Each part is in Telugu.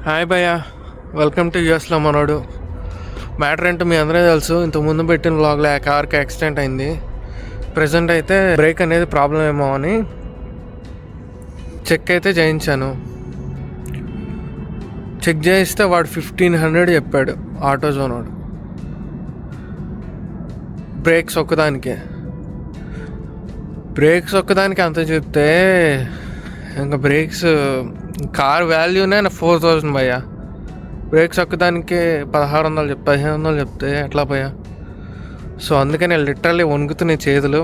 హాయ్ భయ్య, వెల్కమ్ టు యూఎస్లో మనోడు. మ్యాటర్ ఏంటో మీ అందరూ తెలుసు. ఇంతకుముందు పెట్టిన వ్లాగ్లో ఆ కార్కి యాక్సిడెంట్ అయింది. ప్రజెంట్ అయితే బ్రేక్ అనేది ప్రాబ్లం ఏమో అని చెక్ అయితే చేయించాను. చెక్ చేయిస్తే వాడు 1500 చెప్పాడు ఆటోజోన్ వాడు. బ్రేక్స్ ఒక్కదానికి అంత చెప్తే ఇంకా బ్రేక్స్ కార్ వాల్యూనే 4000 భయ్యా. బ్రేక్స్ ఒక్కదానికి 1500 చెప్తే ఎట్లా భయ్యా? సో అందుకని లిటరల్లీ వణుకుతున్నాయి చేతులు.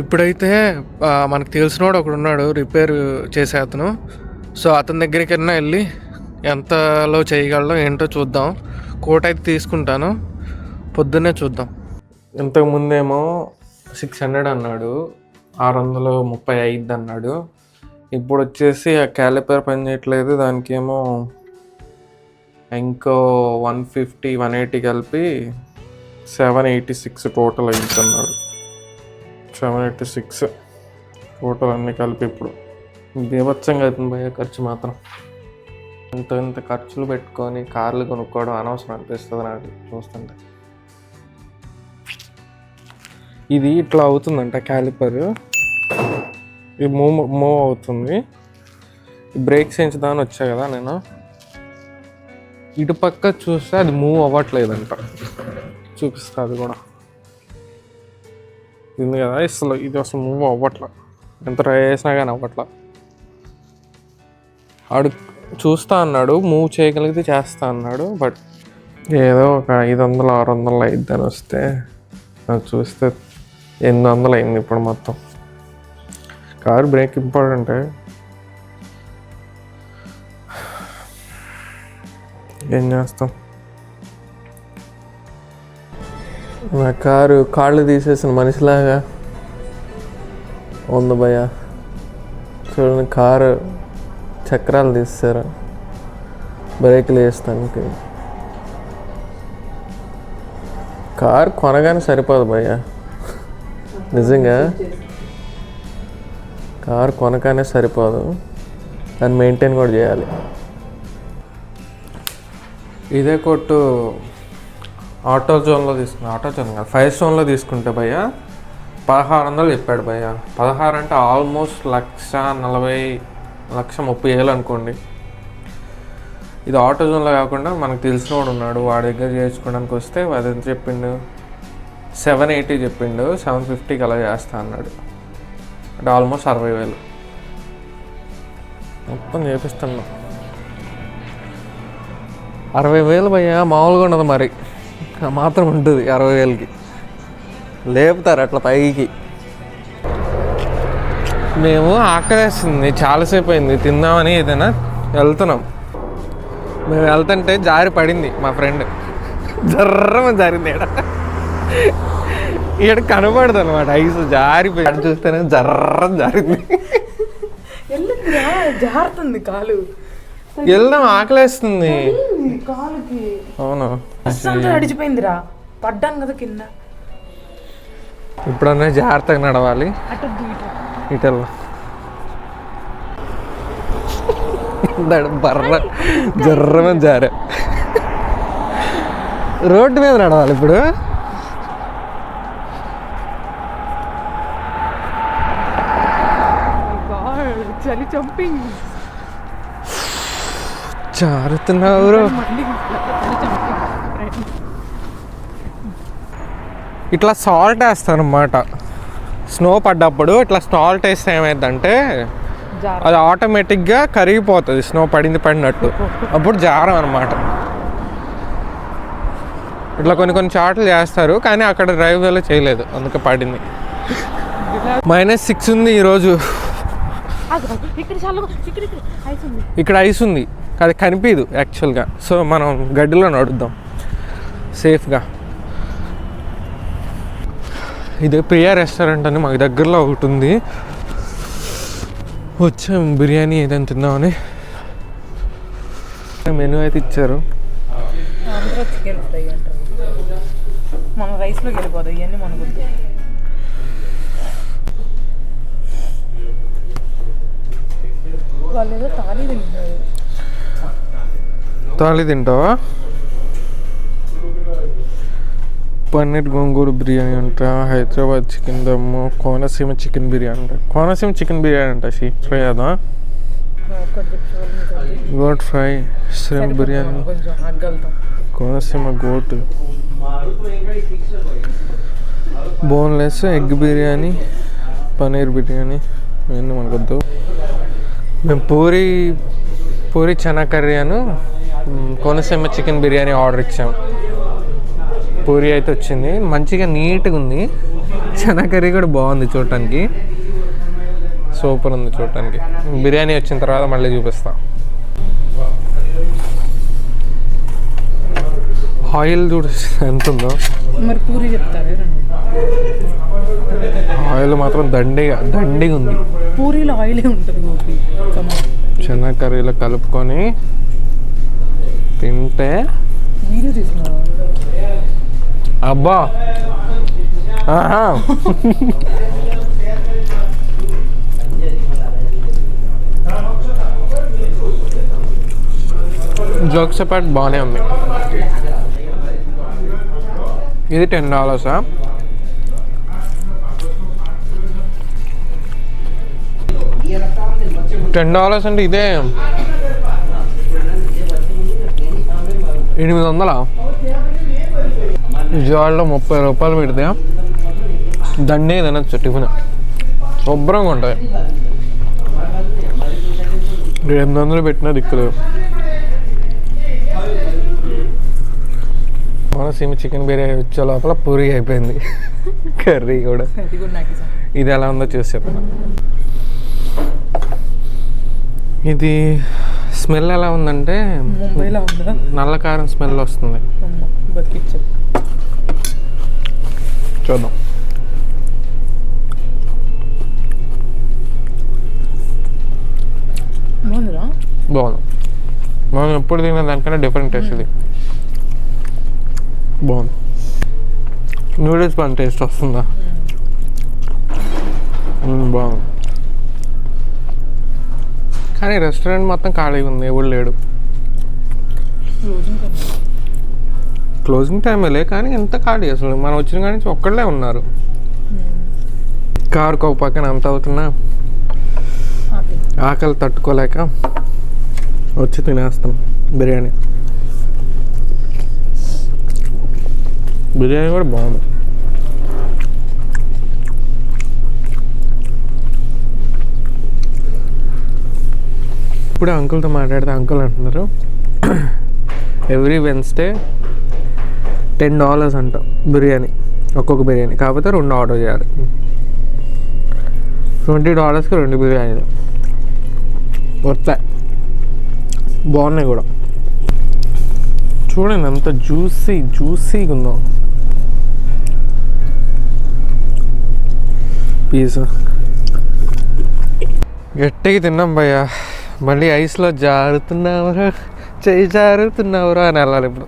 ఇప్పుడైతే మనకు తెలిసినోడు ఒకడు ఉన్నాడు రిపేర్ చేసే అతను. సో అతని దగ్గరికైనా వెళ్ళి ఎంతలో చేయగలడో ఏంటో చూద్దాం. కోట్ అయితే తీసుకుంటాను, పొద్దున్నే చూద్దాం. ఇంతకుముందేమో 600 అన్నాడు, 635 అన్నాడు. ఇప్పుడు వచ్చేసి ఆ క్యాలిపర్ పని చేయట్లేదు, దానికి ఏమో ఇంకో 150 180 కలిపి 786 టోటల్ అయిందన్నాడు. 786 టోటల్ అన్నీ కలిపి ఇప్పుడు బీభత్సంగా అవుతుంది భయ్య. ఖర్చు మాత్రం ఇంత ఖర్చులు పెట్టుకొని కార్లు కొనుక్కోవడం అనవసరం అనిపిస్తుంది నాకు చూస్తుంటే. ఇది ఇట్లా అవుతుందంట క్యాలిపర్, ఇది మూవ్ అవుతుంది. బ్రేక్స్ ఎంచుదామని వచ్చా కదా నేను, ఇటు పక్క చూస్తే అది మూవ్ అవ్వట్లేదంట. చూపిస్తా అది కూడా. ఇది కదా ఇది అసలు మూవ్ అవ్వట్లా, ఎంత ట్రై చేసినా కానీ అవ్వట్లా. ఆడు చూస్తా అన్నాడు, మూవ్ చేయగలిగితే చేస్తా అన్నాడు. బట్ ఏదో ఒక 500 600 అయిద్దని వస్తే అది చూస్తే 800 అయింది ఇప్పుడు మొత్తం. Car break important. ఏం చేస్తాం, నా కారు కాళ్ళు తీసేసిన మనిషిలాగా ఉంది భయ్య. చూడండి, కారు చక్రాలు తీస్తారు బ్రేకులు వేస్తానికి. కారు కొనగానే సరిపోదు భయ్య, నిజంగా కారు కొనగానే సరిపోదు, దాన్ని మెయింటైన్ కూడా చేయాలి. ఇదే కొట్టు ఆటోజోన్లో తీసుకున్నా, ఆటోజోన్ కాదు 5 స్టోన్లో తీసుకుంటే భయ్య 1600 చెప్పాడు భయ్య. 16 అంటే ఆల్మోస్ట్ 140,000 130,000 అనుకోండి. ఇది ఆటోజోన్లో కాకుండా మనకు తెలిసిన వాడు ఉన్నాడు, వాడి దగ్గర చేయించుకోవడానికి వస్తే అది ఎంత చెప్పిండు, 780 చెప్పిండు. 750కి అలా చేస్తా అన్నాడు. అంటే ఆల్మోస్ట్ 60,000 మొత్తం చేపిస్తున్నా. 60,000 భయ్య మామూలుగా ఉండదు మరి, మాత్రం ఉంటుంది. 60,000కి లేపుతారు అట్లా పైకి. మేము ఆకలేస్తుంది, చాలాసేపు అయింది తిందామని ఏదైనా వెళ్తున్నాం. మేము వెళ్తుంటే జారి పడింది మా ఫ్రెండ్, జర్రమని జారింది. ఇక్కడ కనపడదు అనమాట, ఐసు జారిపోయి చూస్తేనే జర్రం జారింది. జారుతుంది కాలు, వెళ్దాం ఆకలేస్తుంది. కాలుకి అవును, అడిచిపోయిందిరా, పడ్డాను కదా కింద. ఇప్పుడన్నా జాగ్రత్తగా నడవాలి. ఇటల్ బర్ర జర్రమని జారే. రోడ్డు మీద నడవాలి ఇప్పుడు. చలి చంపింగ్ జారుతున్నావు. ఇట్లా సాల్ట్ వేస్తారు అన్నమాట. స్నో పడ్డప్పుడు ఇట్లా సాల్ట్ వేస్తే ఏమైందంటే అది ఆటోమేటిక్గా కరిగిపోతుంది, స్నో పడినట్టు. అప్పుడు జారం అనమాట. ఇట్లా కొన్ని చాట్లు చేస్తారు, కానీ అక్కడ డ్రైవ్ వేలో చేయలేదు, అందుకే పడింది. -6 ఉంది ఈరోజు. ఇక్కడ ఐస్ ఉంది, అది కనిపించదు యాక్చువల్గా. సో మనం గడ్డిలో నడుద్దాం సేఫ్గా. ఇదే ప్రియా రెస్టారెంట్ అని మాకు దగ్గరలో ఒకటి ఉంది. వచ్చాం బిర్యానీ ఏదైనా తిందామని. మెనూ అయితే ఇచ్చారు. చికెన్ ఫ్రై అంటారు, మన రైస్లోకి వెళ్ళిపోదు ఇవన్నీ మనకు. వాళ్ళు ఏదో తాళి తింటారు. తాళి తింటావా? పన్నీర్ గోంగూర బిర్యానీ అంట, హైదరాబాద్ చికెన్ దమ్ము, కోనసీమ చికెన్ బిర్యానీ అంట. కోనసీమ చికెన్ బిర్యానీ అంట. ట్రై చేద్దాం. Goat fry, shrimp biryani, Konaseema goat, boneless egg biryani, paneer biryani ఇవన్నీ మనకొద్దు. మేము పూరి చనా కర్రీ అను కోనసీమ చికెన్ బిర్యానీ ఆర్డర్ ఇచ్చాం. పూరి అయితే వచ్చింది, మంచిగా నీట్గా ఉంది. చనా కర్రీ కూడా బాగుంది చూడటానికి, సూపర్ ఉంది చూడటానికి. బిర్యానీ వచ్చిన తర్వాత మళ్ళీ చూపిస్తాం. ఆయిల్ చూడు ఎంత ఉందో. మరి పూరి చెప్తారు, ఆయిల్ మాత్రం దండిగా ఉంది. పూరీలో ఆయిలే ఉంటుంది గోపి. చనా కర్రీలో కలుపుకొని తింటే వీడియో తీసుకున్నావా? అబ్బా జోక్స్ అపార్ట్ బాగానే ఉంది. ఇది $10. $10 అంటే ఇదే 800. విజయవాడలో 30 రూపాయలు పెడితే దండే తినచ్చు. టిఫిన్ శుభ్రంగా ఉంటుంది. 800 పెట్టినా దిక్కులేదు. కోనసీమ చికెన్ బిర్యానీ వచ్చే లోపల పూరి అయిపోయింది, కర్రీ కూడా. ఇది ఎలా ఉందో చూసి చెప్పాను. ఇది స్మెల్ ఎలా ఉందంటే ముంబైలో ఉందా, నల్ల కారం స్మెల్ వస్తుంది. చూద్దాం. బాగుంది. మనం ఎప్పుడు తినే దానికన్నా డిఫరెంట్ టేస్ట్. ఇది బాగుంది. నూడిల్స్ పని టేస్ట్ వస్తుందా? బాగుంది. కానీ రెస్టారెంట్ మొత్తం ఖాళీగా ఉంది, ఎవడు లేడు. క్లోజింగ్ టైమే కానీ ఎంత ఖాళీ అసలు. మనం వచ్చిన కాడి నుంచి ఒక్కళ్ళే ఉన్నారు. కారుకు ఒక పక్కన అంత అవుతున్నా ఆకలి తట్టుకోలేక వచ్చి తినేస్తాం బిర్యానీ. బిర్యానీ కూడా బాగుంది. ఇప్పుడే అంకుల్తో మాట్లాడితే అంకుల్ అంటున్నారు ఎవ్రీ వెన్స్డే $10 అంట బిర్యానీ, ఒక్కొక్క బిర్యానీ. కాకపోతే 2 ఆర్డర్ చేయాలి. $20కి 2 బిర్యానీలు వస్తాయి. బాగున్నాయి కూడా. చూడండి ఎంత జ్యూసీగా ఉందో పీస్. గట్టిగా తిన్నాం భయ్యా. మళ్ళీ ఐస్లో జారుతున్నావురా, చేయి జారుతున్నావురా అని వెళ్ళాలి ఇప్పుడు.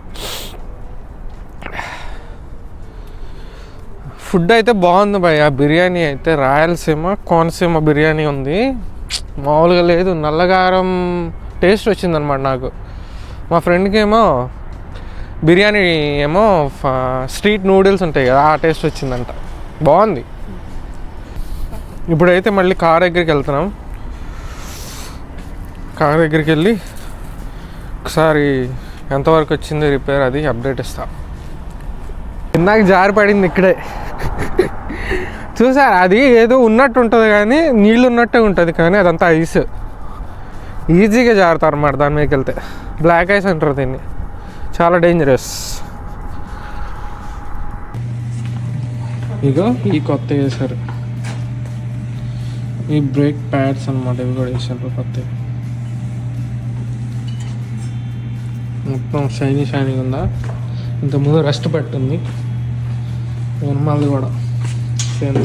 ఫుడ్ అయితే బాగుంది భయ్యా. బిర్యానీ అయితే రాయలసీమ కోనసీమ బిర్యానీ ఉంది, మామూలుగా లేదు. నల్లగారం టేస్ట్ వచ్చిందనమాట నాకు. మా ఫ్రెండ్కి ఏమో బిర్యానీ ఏమో స్ట్రీట్ నూడిల్స్ ఉంటాయి కదా, ఆ టేస్ట్ వచ్చిందంట. బాగుంది. ఇప్పుడైతే మళ్ళీ కార్ దగ్గరికి వెళ్తున్నాం. కార్ దగ్గరికి వెళ్ళి ఒకసారి ఎంతవరకు వచ్చింది రిపేర్ అది అప్డేట్ ఇస్తా. ఇందాక జారి పడింది ఇక్కడే చూసారు. అది ఏదో ఉన్నట్టు ఉంటుంది కానీ నీళ్ళు ఉన్నట్టే ఉంటుంది, కానీ అదంతా ఐస్. ఈజీగా జారుతారు అన్నమాట దాని మీదకి వెళ్తే. బ్లాక్ ఐస్ అంటారు దీన్ని, చాలా డేంజరస్. ఇగో ఈ కొత్త వేసారు, ఈ బ్రేక్ ప్యాడ్స్ అనమాట. ఇవి కూడా వేసారు కొత్త. మొత్తం షైనింగ్ ఉందా. ఇంతకుముందు రెస్ట్ పెట్టుంది. నార్మల్ది కూడా సేమ్.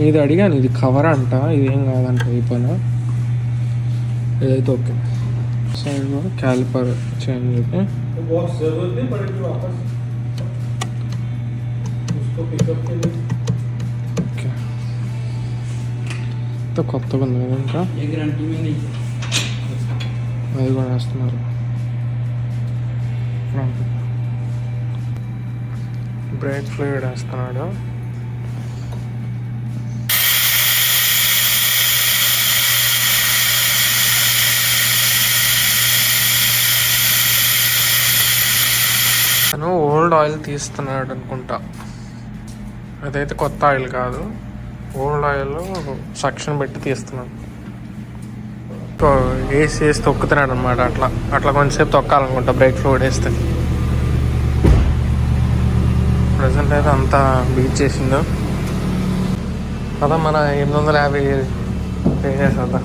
ఇది అడిగాను, ఇది కవర్ అంట, ఇదేం కాదంట ఈ పని. ఇదైతే ఓకే. సైడ్ కూడా క్యాలిపర్ చేంజ్ అయితే ఓకే. కొత్తగా ఉంది కదా. ఇంకా అది కూడా వేస్తున్నారు. బ్రేక్ ఫ్లూయిడ్ వేస్తున్నాడు. తను ఓల్డ్ ఆయిల్ తీస్తున్నాడు అనుకుంటా. అదైతే కొత్త ఆయిల్ కాదు, ఓల్డ్ ఆయిల్ సక్షన్ పెట్టి తీస్తున్నాడు. వేసి తొక్కుతున్నాడు అనమాట. అట్లా కొంచెంసేపు తొక్కాలనుకుంటా బ్రేక్ ఫ్లూయిడ్ వేస్తే. ప్రజెంట్ అయితే అంతా బీచ్ చేసిందో కదా. మన 850 పే చేసేద్దా.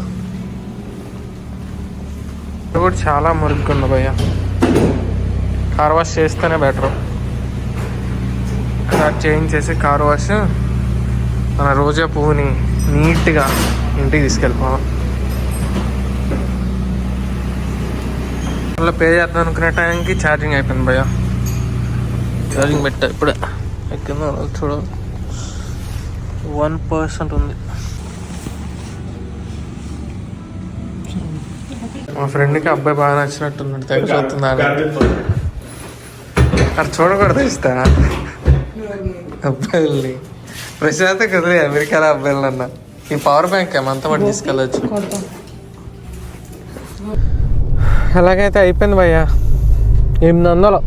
ఇది కూడా చాలా మురిగ్గా ఉంది భయ్య. కార్ వాష్ చేస్తేనే బెటర్. చేంజ్ చేసి కార్ వాష్ మన రోజా పువ్వుని నీట్గా ఇంటికి తీసుకెళ్ళిపోవాలి. మళ్ళీ పే చేద్దాం అనుకునే టైంకి ఛార్జింగ్ అయిపోయింది భయ్య. ఛార్జింగ్ పెట్టా ఇప్పుడే. ఎక్కిందో చూడ 1% ఉంది. మా ఫ్రెండ్కి అబ్బాయి బాగా నచ్చినట్టున్నాడు, తెగ చూస్తున్నాడు. అది చూడకూడదు ఇస్తా అబ్బాయిల్ని. ప్రశాంత్ కదిలే అమెరికాలో అబ్బాయిలన్నా. ఈ పవర్ బ్యాంక్ ఏమంతా పట్టి తీసుకెళ్ళచ్చు. ఎలాగైతే అయిపోయింది భయ్య. 800,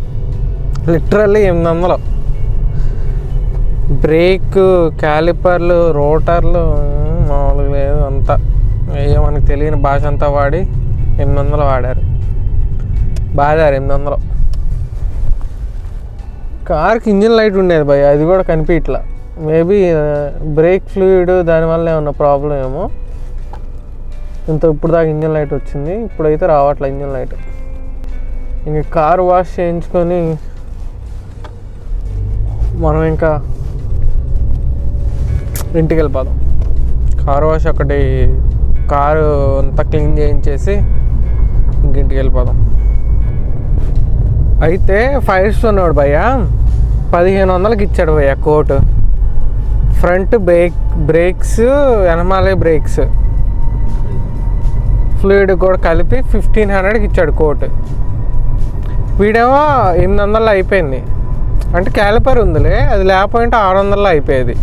లిటరల్లీ 800. బ్రేక్, క్యాలిపర్లు, రోటర్లు మామూలుగా లేదు. అంతా ఏమో మనకు తెలియని భాష అంతా వాడి 800 వాడారు. బాధారు 800. కార్కి ఇంజిన్ లైట్ ఉండేది భయ్య, అది కూడా కనిపించట్లా. మేబీ బ్రేక్ ఫ్లూయిడ్ దానివల్ల ఏమన్నా ప్రాబ్లం ఏమో. ఇప్పుడు దాకా ఇంజిన్ లైట్ వచ్చింది, ఇప్పుడైతే రావట్లే ఇంజిన్ లైట్. ఇంక కార్ వాష్ చేయించుకొని మనం ఇంకా ఇంటికి వెళ్ళిపోదాం. కార్ వాష్ ఒకటి, కారు అంతా క్లీన్ చేయించేసి ఇంటికి వెళ్ళిపోదాం. అయితే ఫైర్ స్టోన్ వాడు భయ్య 1500కి ఇచ్చాడు భయ్య కోట్. ఫ్రంట్ బ్రేక్స్, వెనమాలే బ్రేక్స్, ఫ్లూయిడ్ కూడా కలిపి 1500కి ఇచ్చాడు కోట్. వీడేమో 800లో అయిపోయింది. అంటే క్యాలిపర్ ఉందిలే, అది లేకపోయింటే 600లో అయిపోయేది.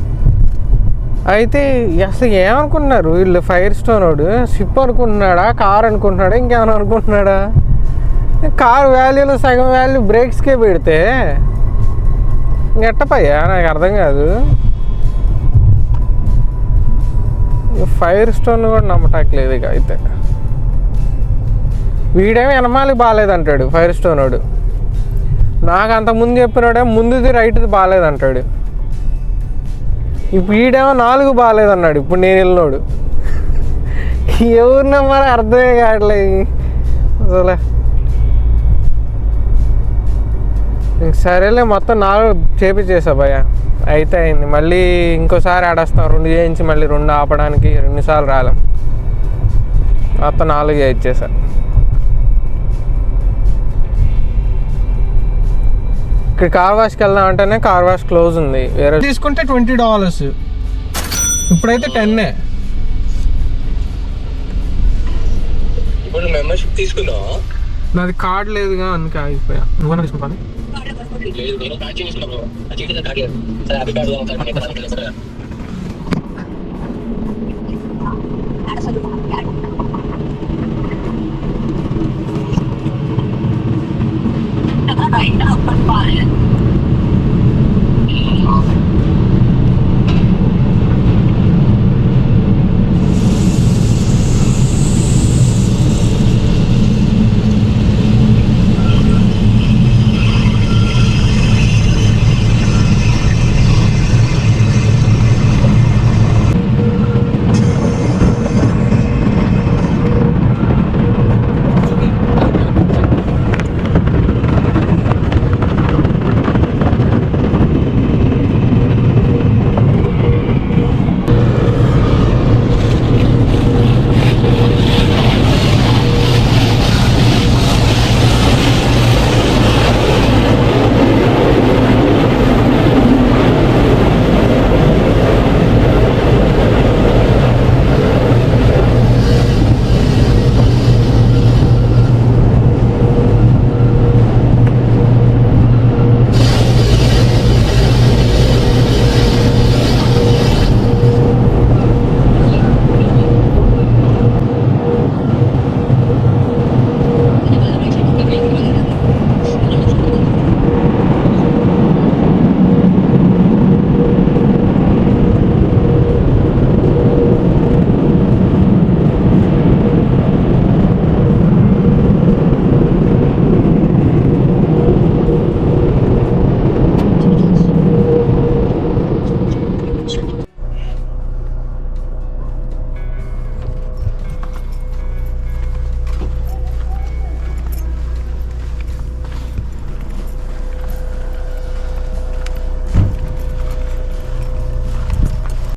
అయితే అసలు ఏమనుకుంటున్నారు వీళ్ళు? ఫైర్ స్టోన్ వాడు షిప్ అనుకుంటున్నాడా, కార్ అనుకుంటున్నాడా, ఇంకేమైనా అనుకుంటున్నాడా? కార్ వాల్యూలో సగం వాల్యూ బ్రేక్స్కే పెడితే ఇంకెట్టపయ్యా, నాకు అర్థం కాదు. ఫైర్ స్టోన్ కూడా నమ్మటానికి ఇక. అయితే వీడేమో వెనమాలి బాగాలేదంటాడు ఫైర్ స్టోన్ వాడు. నాకు అంతకుముందు చెప్పినాడే ముందుది రైట్ది బాగాలేదంటాడు. ఇప్పుడు వీడేమో 4 బాగాలేదన్నాడు. ఇప్పుడు నేను వెళ్ళినోడు ఎవరినా మరి అర్థమే కావట్లేదు అసలే. ఇంక సరేలే మొత్తం 4 చేపించేసా భయ్య. అయితే అయింది. మళ్ళీ ఇంకోసారి ఆడేస్తాం 2 చేయించి, మళ్ళీ 2 ఆపడానికి 2 సార్లు రాలేం. మొత్తం 4 చేయించేసా. ఇక్కడ కార్ వాష్కి వెళ్దాం అంటేనే కార్ వాష్ క్లోజ్ ఉంది. వేరే తీసుకుంటే $20, ఇప్పుడైతే 10. ఇప్పుడు మెంబర్షిప్ తీసుకున్నావా? నాది కార్డ్ లేదుగా, అందుకే ఆగిపోయా. నువ్వన్నా తీసుకుంటాను. లేదు, నేను కార్డ్ చేసుకున్నాను.